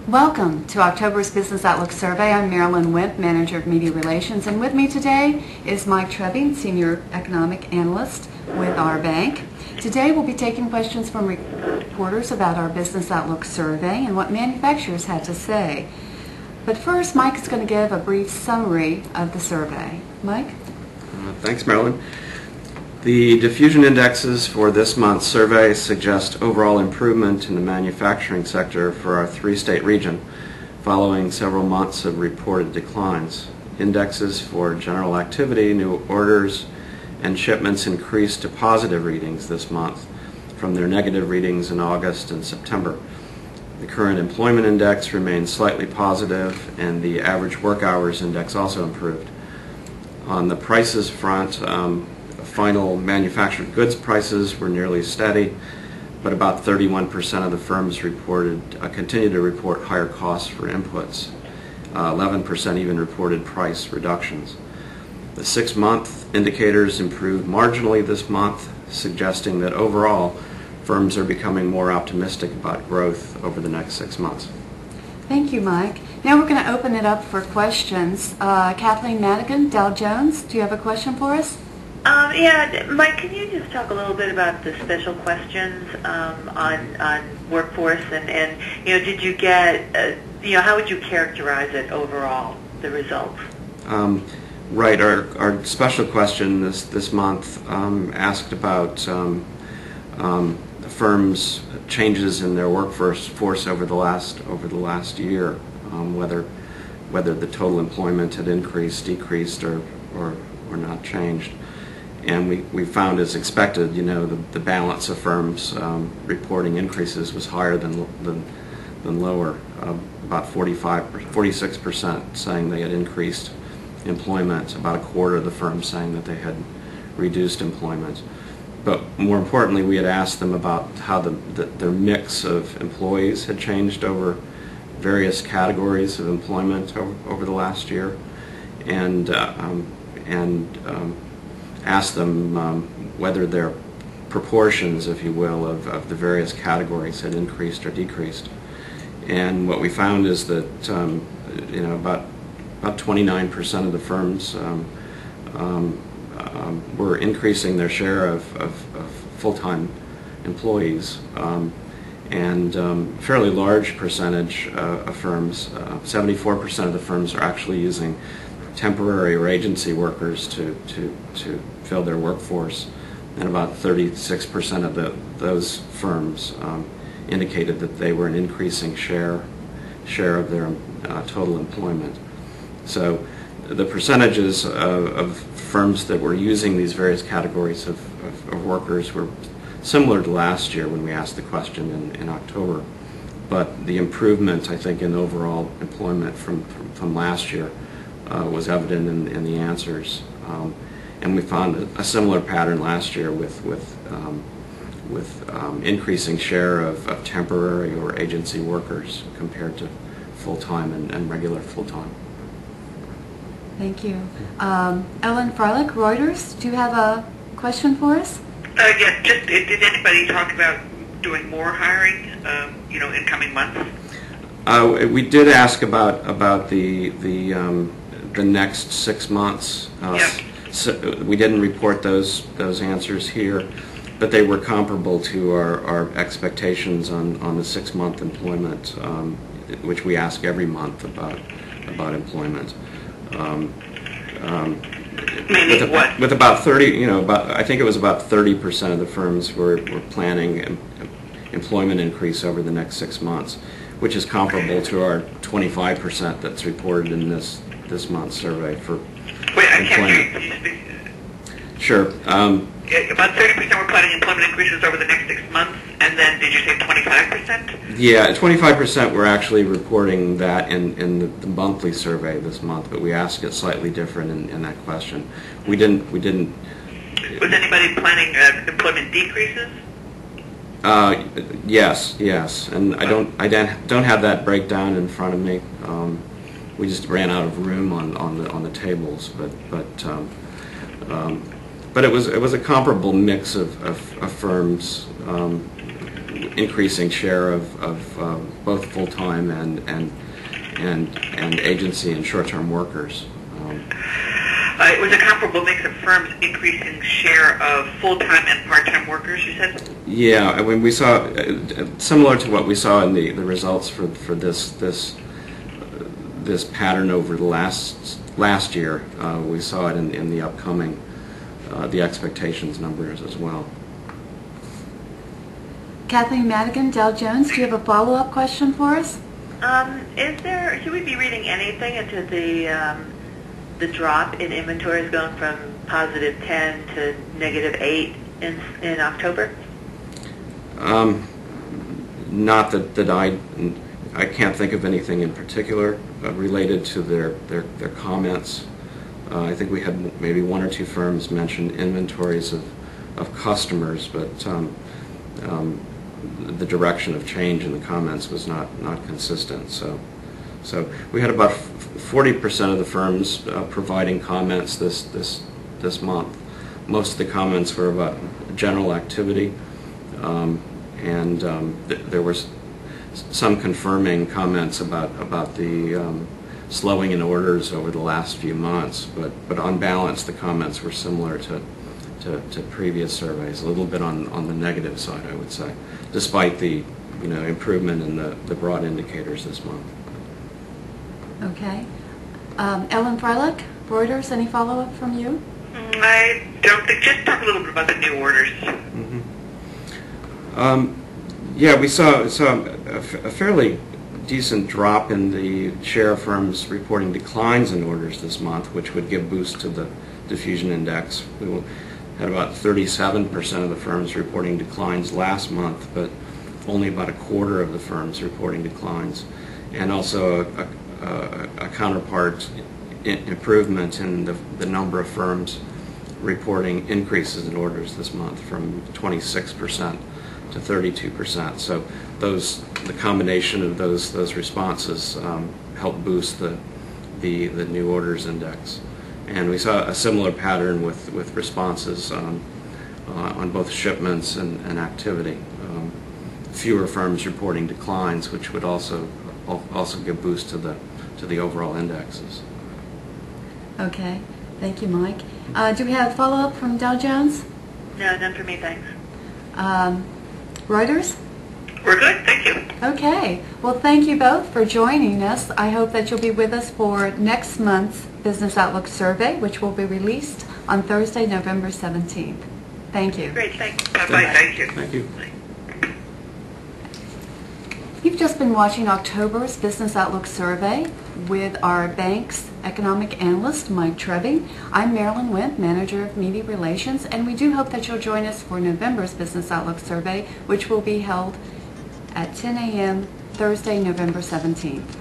Welcome to October's Business Outlook Survey. I'm Marilyn Wimp, Manager of Media Relations, and with me today is Mike Trebing, Senior Economic Analyst with our bank. Today we'll be taking questions from reporters about our Business Outlook Survey and what manufacturers had to say. But first, Mike is going to give a brief summary of the survey. Mike? Thanks, Marilyn. The diffusion indexes for this month's survey suggest overall improvement in the manufacturing sector for our three-state region, following several months of reported declines. Indexes for general activity, new orders, and shipments increased to positive readings this month from their negative readings in August and September. The current employment index remains slightly positive, and the average work hours index also improved. On the prices front, final manufactured goods prices were nearly steady, but about 31% of the firms continue to report higher costs for inputs. 11% even reported price reductions. The 6-month indicators improved marginally this month, suggesting that overall firms are becoming more optimistic about growth over the next 6 months. Thank you, Mike. Now we're going to open it up for questions. Kathleen Madigan, Dow Jones, do you have a question for us? Yeah, Mike, can you just talk a little bit about the special questions on workforce and did you get, how would you characterize it overall, the results? Right, our special question this month asked about the firm's changes in their workforce over the last year, whether the total employment had increased, decreased, or not changed. And we found, as expected, the balance of firms reporting increases was higher than lower. About 46% saying they had increased employment. About a quarter of the firms saying that they had reduced employment. But more importantly, we had asked them about how their mix of employees had changed over various categories of employment over the last year, and asked them whether their proportions, if you will, of the various categories had increased or decreased. And what we found is that about 29% of the firms were increasing their share of full-time employees, and fairly large percentage of firms, 74% of the firms are actually using temporary or agency workers to fill their workforce, and about 36% of those firms indicated that they were an increasing share of their total employment. So the percentages of firms that were using these various categories of workers were similar to last year when we asked the question in October, but the improvement, I think, in overall employment from last year was evident in the answers, and we found a similar pattern last year with increasing share of temporary or agency workers compared to full-time and regular full-time. Thank you. Ellen Freilich, Reuters, do you have a question for us? Yes. Just did anybody talk about doing more hiring, in coming months? We did ask about the next 6 months. So we didn't report those answers here, but they were comparable to our expectations on the 6-month employment, which we ask every month about employment. With about 30, I think it was about 30% of the firms were planning employment increase over the next 6 months, which is comparable to our 25% that's reported in this month's survey for employment. Sure. About 30% were planning employment increases over the next 6 months, and then did you say 25%? Yeah, 25% were actually reporting that in the monthly survey this month, but we asked it slightly different in that question. We didn't. Was anybody planning employment decreases? Yes, and I don't have that breakdown in front of me. We just ran out of room on the tables, but But it was a comparable mix of firms, increasing share of both full-time and agency and short-term workers. It was a comparable mix of firms increasing share of full-time and part-time workers, you said? Yeah, I mean, we saw, similar to what we saw in the results for this pattern over the last year, we saw it in the upcoming, the expectations numbers as well. Kathleen Madigan, Dow Jones, do you have a follow-up question for us? Should we be reading anything into the drop in inventories going from positive 10 to negative 8 in October? Not that I can't think of anything in particular related to their comments. I think we had maybe one or two firms mention inventories of customers, but the direction of change in the comments was not consistent. So we had about 40% of the firms providing comments this month. Most of the comments were about general activity, and there were some confirming comments about the slowing in orders over the last few months. But on balance, the comments were similar to previous surveys, a little bit on the negative side, I would say, despite the improvement in the broad indicators this month. Okay. Ellen Freilich, Reuters, any follow-up from you? I don't think, just talk a little bit about the new orders. Yeah, we saw a fairly decent drop in the share of firms reporting declines in orders this month, which would give boost to the diffusion index. We had about 37% of the firms reporting declines last month, but only about a quarter of the firms reporting declines, and also a counterpart improvement in the number of firms reporting increases in orders this month, from 26% to 32%. So the combination of those responses helped boost the new orders index. And we saw a similar pattern with responses on both shipments and activity. Fewer firms reporting declines, which would also give boost to the overall indexes. Okay. Thank you, Mike. Do we have a follow-up from Dow Jones? No, none for me, thanks. Reuters? We're good, thank you. Okay. Well, thank you both for joining us. I hope that you'll be with us for next month's Business Outlook survey, which will be released on Thursday, November 17th. Thank you. Great, thanks. Bye-bye, thank you. Thank you. You've just been watching October's Business Outlook survey with our bank's economic analyst, Mike Trebbing. I'm Marilyn Wendt, Manager of Media Relations, and we do hope that you'll join us for November's Business Outlook survey, which will be held at 10 a.m. Thursday, November 17th.